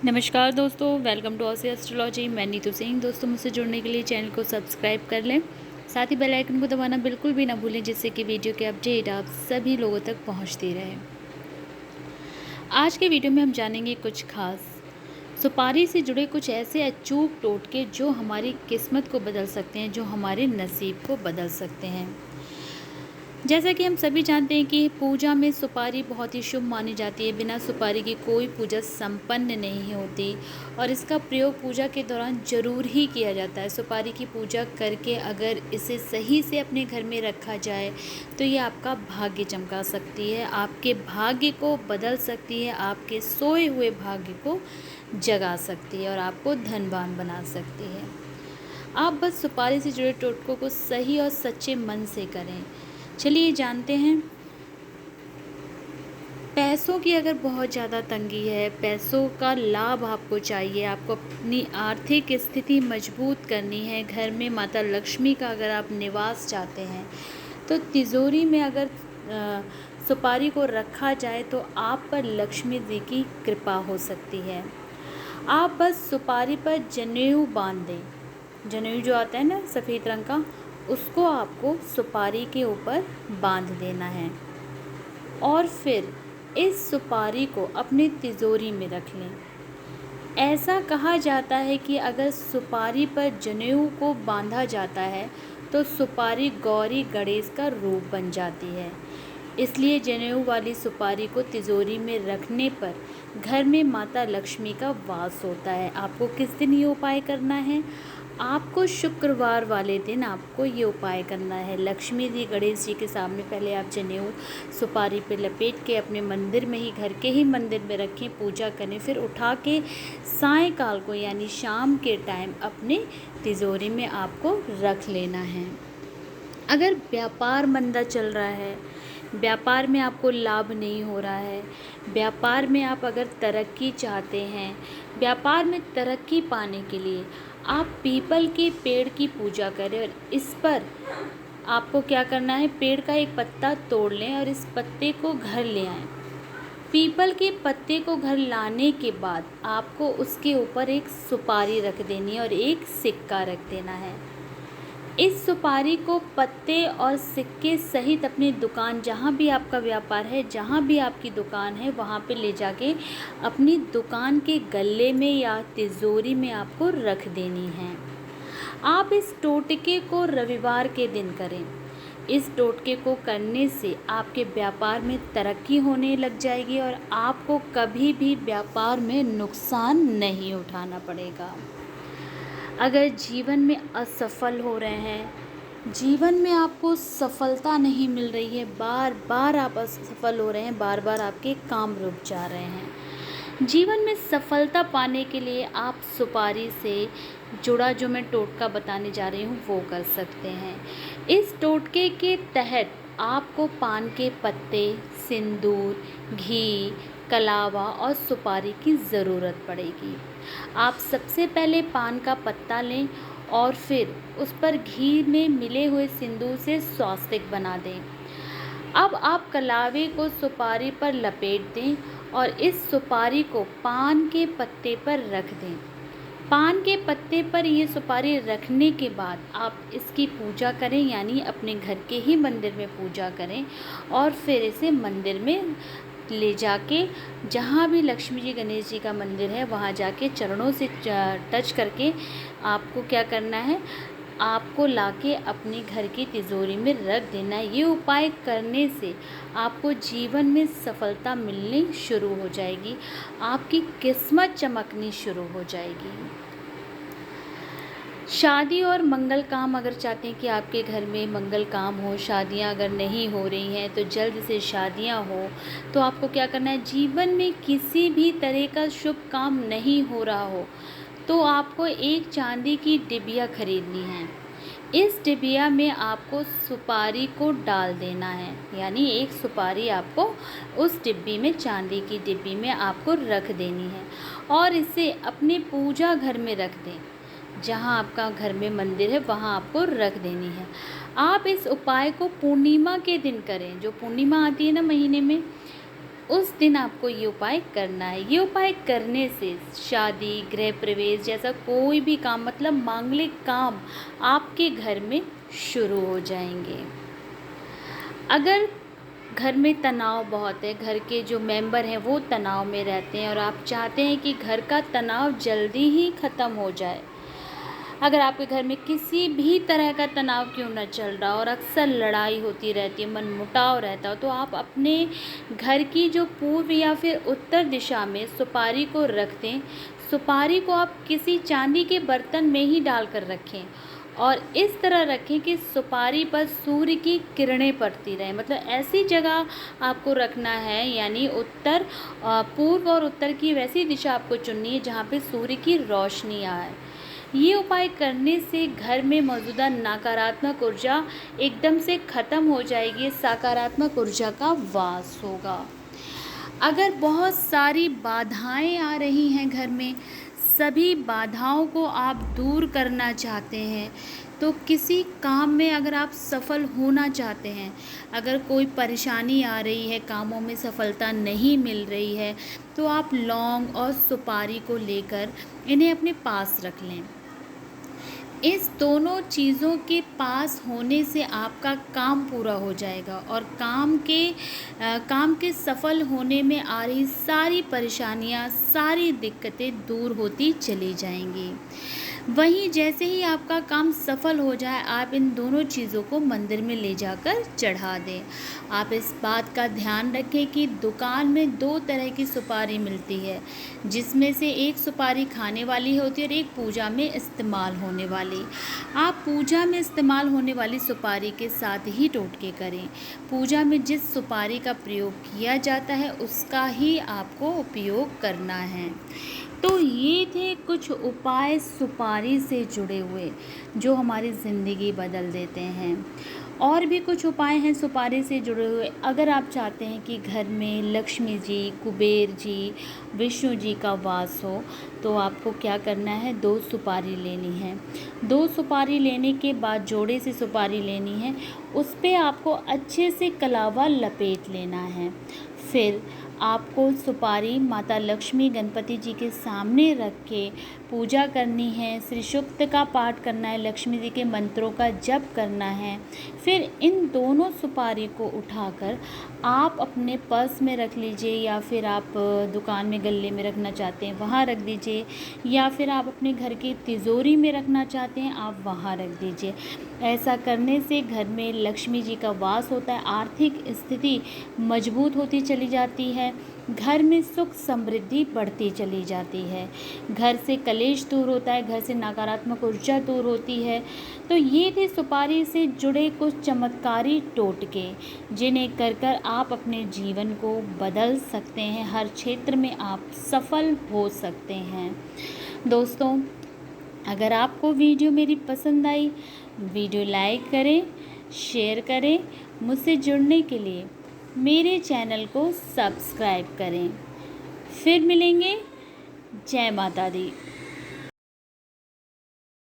नमस्कार दोस्तों, welcome to Aussie astrology. मैं नीतू सिंह। दोस्तों, मुझसे जुड़ने के लिए चैनल को सब्सक्राइब कर लें, साथ ही बेल आइकन को दबाना बिल्कुल भी ना भूलें, जिससे कि वीडियो के अपडेट आप सभी लोगों तक पहुंचती रहे। आज के वीडियो में हम जानेंगे कुछ खास सुपारी से जुड़े कुछ ऐसे अचूक टोटके जो हमारी किस्मत को बदल सकते हैं, जो हमारे नसीब को बदल सकते हैं। जैसा कि हम सभी जानते हैं कि पूजा में सुपारी बहुत ही शुभ मानी जाती है। बिना सुपारी की कोई पूजा संपन्न नहीं होती और इसका प्रयोग पूजा के दौरान ज़रूर ही किया जाता है। सुपारी की पूजा करके अगर इसे सही से अपने घर में रखा जाए तो ये आपका भाग्य चमका सकती है, आपके भाग्य को बदल सकती है, आपके सोए हुए भाग्य को जगा सकती है और आपको धनवान बना सकती है। आप बस सुपारी से जुड़े टोटकों को सही और सच्चे मन से करें। चलिए जानते हैं। पैसों की अगर बहुत ज़्यादा तंगी है, पैसों का लाभ आपको चाहिए, आपको अपनी आर्थिक स्थिति मजबूत करनी है, घर में माता लक्ष्मी का अगर आप निवास चाहते हैं तो तिजोरी में अगर सुपारी को रखा जाए तो आप पर लक्ष्मी जी की कृपा हो सकती है। आप बस सुपारी पर जनेऊ बांध दें। जनेऊ जो आता है ना सफ़ेद रंग का, उसको आपको सुपारी के ऊपर बांध देना है और फिर इस सुपारी को अपनी तिजोरी में रख लें। ऐसा कहा जाता है कि अगर सुपारी पर जनेऊ को बांधा जाता है तो सुपारी गौरी गणेश का रूप बन जाती है। इसलिए जनेऊ वाली सुपारी को तिजोरी में रखने पर घर में माता लक्ष्मी का वास होता है। आपको किस दिन ये उपाय करना है? आपको शुक्रवार वाले दिन आपको ये उपाय करना है। लक्ष्मी जी गणेश जी के सामने पहले आप जनेऊ सुपारी पे लपेट के अपने मंदिर में ही, घर के ही मंदिर में रखें, पूजा करें। फिर उठा के सायंकाल को यानी शाम के टाइम अपने तिजोरी में आपको रख लेना है। अगर व्यापार मंदा चल रहा है, व्यापार में आपको लाभ नहीं हो रहा है, व्यापार में आप अगर तरक्की चाहते हैं, व्यापार में तरक्की पाने के लिए आप पीपल के पेड़ की पूजा करें और इस पर आपको क्या करना है, पेड़ का एक पत्ता तोड़ लें और इस पत्ते को घर ले आएं। पीपल के पत्ते को घर लाने के बाद आपको उसके ऊपर एक सुपारी रख देनी है और एक सिक्का रख देना है। इस सुपारी को पत्ते और सिक्के सहित अपनी दुकान, जहाँ भी आपका व्यापार है, जहाँ भी आपकी दुकान है, वहाँ पे ले जाके अपनी दुकान के गल्ले में या तिजोरी में आपको रख देनी है। आप इस टोटके को रविवार के दिन करें। इस टोटके को करने से आपके व्यापार में तरक्की होने लग जाएगी और आपको कभी भी व्यापार में नुकसान नहीं उठाना पड़ेगा। अगर जीवन में असफल हो रहे हैं, जीवन में आपको सफलता नहीं मिल रही है, बार बार आप असफल हो रहे हैं, बार बार आपके काम रुक जा रहे हैं, जीवन में सफलता पाने के लिए आप सुपारी से जुड़ा जो मैं टोटका बताने जा रही हूँ वो कर सकते हैं। इस टोटके के तहत आपको पान के पत्ते, सिंदूर, घी, कलावा और सुपारी की ज़रूरत पड़ेगी। आप सबसे पहले पान का पत्ता लें और फिर उस पर घी में मिले हुए सिंदूर से स्वास्तिक बना दें। अब आप कलावे को सुपारी पर लपेट दें और इस सुपारी को पान के पत्ते पर रख दें। पान के पत्ते पर ये सुपारी रखने के बाद आप इसकी पूजा करें, यानी अपने घर के ही मंदिर में पूजा करें और फिर इसे मंदिर में ले जाके, जहाँ भी लक्ष्मी जी गणेश जी का मंदिर है वहाँ जाके चरणों से टच करके आपको क्या करना है, आपको लाके अपने घर की तिजोरी में रख देना है। ये उपाय करने से आपको जीवन में सफलता मिलनी शुरू हो जाएगी, आपकी किस्मत चमकनी शुरू हो जाएगी। शादी और मंगल काम अगर चाहते हैं कि आपके घर में मंगल काम हो, शादियां अगर नहीं हो रही हैं तो जल्द से शादियां हो, तो आपको क्या करना है, जीवन में किसी भी तरह का शुभ काम नहीं हो रहा हो तो आपको एक चांदी की डिबिया खरीदनी है। इस डिबिया में आपको सुपारी को डाल देना है, यानी एक सुपारी आपको उस डिब्बी में, चांदी की डिब्बी में आपको रख देनी है और इसे अपने पूजा घर में रख दें। जहाँ आपका घर में मंदिर है वहाँ आपको रख देनी है। आप इस उपाय को पूर्णिमा के दिन करें। जो पूर्णिमा आती है ना महीने में, उस दिन आपको ये उपाय करना है। ये उपाय करने से शादी, गृह प्रवेश जैसा कोई भी काम, मतलब मांगलिक काम आपके घर में शुरू हो जाएंगे। अगर घर में तनाव बहुत है, घर के जो मेंबर हैं वो तनाव में रहते हैं और आप चाहते हैं कि घर का तनाव जल्दी ही ख़त्म हो जाए, अगर आपके घर में किसी भी तरह का तनाव क्यों न चल रहा और अक्सर लड़ाई होती रहती है, मनमुटाव रहता हो, तो आप अपने घर की जो पूर्व या फिर उत्तर दिशा में सुपारी को रख दें। सुपारी को आप किसी चांदी के बर्तन में ही डालकर रखें और इस तरह रखें कि सुपारी पर सूर्य की किरणें पड़ती रहें। मतलब ऐसी जगह आपको रखना है, यानी पूर्व और उत्तर की वैसी दिशा आपको चुननी है जहाँ पे सूर्य की रोशनी आए। ये उपाय करने से घर में मौजूदा नकारात्मक ऊर्जा एकदम से ख़त्म हो जाएगी, सकारात्मक ऊर्जा का वास होगा। अगर बहुत सारी बाधाएं आ रही हैं घर में, सभी बाधाओं को आप दूर करना चाहते हैं, तो किसी काम में अगर आप सफल होना चाहते हैं, अगर कोई परेशानी आ रही है, कामों में सफलता नहीं मिल रही है, तो आप लौंग और सुपारी को लेकर इन्हें अपने पास रख लें। इस दोनों चीज़ों के पास होने से आपका काम पूरा हो जाएगा और काम के सफल होने में आ रही सारी परेशानियां, सारी दिक्कतें दूर होती चली जाएंगी। वहीं जैसे ही आपका काम सफल हो जाए, आप इन दोनों चीज़ों को मंदिर में ले जाकर चढ़ा दें। आप इस बात का ध्यान रखें कि दुकान में 2 तरह की सुपारी मिलती है, जिसमें से एक सुपारी खाने वाली होती है और एक पूजा में इस्तेमाल होने वाली। आप पूजा में इस्तेमाल होने वाली सुपारी के साथ ही टोटके करें। पूजा में जिस सुपारी का प्रयोग किया जाता है उसका ही आपको उपयोग करना है। तो ये थे कुछ उपाय सुपारी से जुड़े हुए जो हमारी ज़िंदगी बदल देते हैं। और भी कुछ उपाय हैं सुपारी से जुड़े हुए। अगर आप चाहते हैं कि घर में लक्ष्मी जी, कुबेर जी, विष्णु जी का वास हो, तो आपको क्या करना है, 2 सुपारी लेनी है। 2 सुपारी लेने के बाद जोड़े से सुपारी लेनी है, उस पर आपको अच्छे से कलावा लपेट लेना है। फिर आपको सुपारी माता लक्ष्मी, गणपति जी के सामने रख के पूजा करनी है, श्री सूक्त का पाठ करना है, लक्ष्मी जी के मंत्रों का जप करना है। फिर इन दोनों सुपारी को उठाकर आप अपने पर्स में रख लीजिए, या फिर आप दुकान में गल्ले में रखना चाहते हैं वहाँ रख दीजिए, या फिर आप अपने घर की तिजोरी में रखना चाहते हैं आप वहाँ रख दीजिए। ऐसा करने से घर में लक्ष्मी जी का वास होता है, आर्थिक स्थिति मजबूत होती चली जाती है, घर में सुख समृद्धि बढ़ती चली जाती है, घर से कलेश दूर होता है, घर से नकारात्मक ऊर्जा दूर होती है। तो ये थे सुपारी से जुड़े कुछ चमत्कारी टोटके, जिन्हें कर कर आप अपने जीवन को बदल सकते हैं, हर क्षेत्र में आप सफल हो सकते हैं। दोस्तों, अगर आपको वीडियो मेरी पसंद आई, वीडियो लाइक करें, शेयर करें, मुझसे जुड़ने के लिए मेरे चैनल को सब्सक्राइब करें। फिर मिलेंगे। जय माता दी।